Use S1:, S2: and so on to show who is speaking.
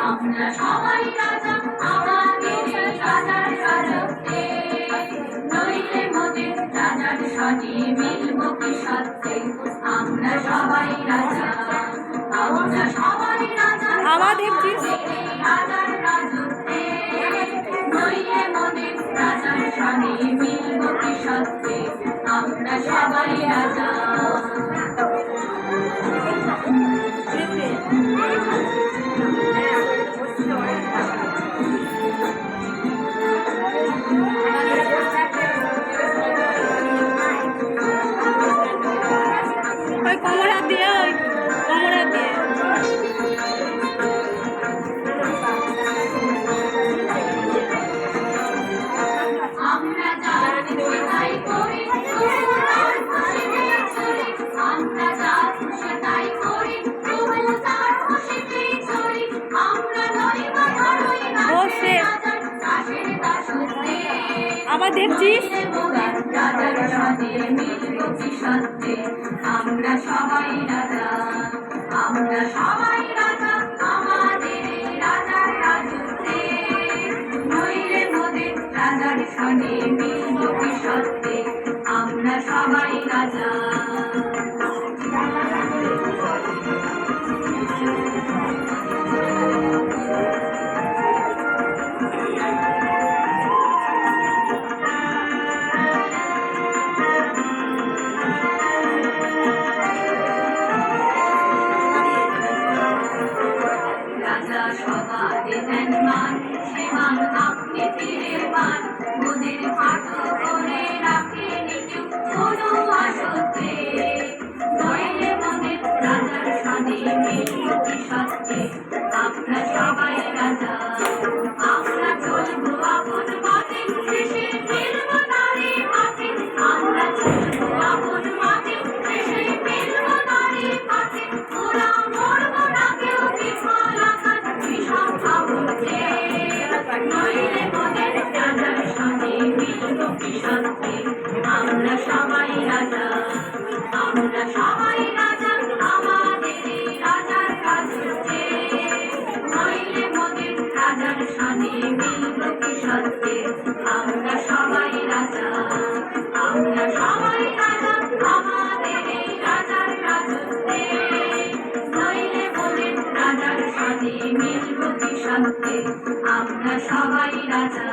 S1: আমরা সবাই রাজা আমাদের রাজার রাজত্বে, নইলে মোদের রাজার সাথে মিলব কি সত্যে। আমরা সবাই রাজা, আমরা সবাই রাজা আমাদের রাজার রাজত্বে, নইলে মোদের রাজার সাথে মিলব কি সত্যে। আমরা সবাই রাজা।
S2: কমরা দিয়ে কমরা দিয়ে
S1: আমরা যা তাই করি, আমরা যা খুশি তাই করি, তবু তার খুশিতেই চলি। আমরা নই বা ধরই রাজার দাসের দাসত্বে,
S2: আবার দেখছিস
S1: রাজার সাথে মিলব কি সত্যে। আমরা সবাই রাজা, আমরা সবাই রাজা আমাদের রাজার রাজত্বে, নইলে মোদের রাজার সাথে মিলব কি সত্যে। আমরা সবাই রাজা। রাজা সবারে দেন মান, সে মান আপনি ফিরে পান। মোদের ফাটো করে রাখেন কেউ কোনো আসতে, নইলে মোদের রাজার সাথে মিলব কি সত্যে। আমরা সবাই রাজা, আমরা চলবো আপন পথে, শেষে ফিরব তারে পথে। আমরা চলবো আপন পথে, শেষে ফিরব তারে পথে। ওরা মরব না কেউ বিফল আকার বিষম ভাবতে, নইলে মোদের রাজার সাথে মিলব কি সত্যে। আমরা সবাই রাজা, আমরা সবাই রাজা আমাদের রাজার রাজত্বে, নইলে মোদের রাজার সাথে মিলব কি সত্যে। আমরা সবাই রাজা, আমরা সবাই রাজা আমাদের রাজার রাজত্বে, নইলে মোদের রাজার সাথে মিলব কি সত্যে। আমরা সবাই রাজা।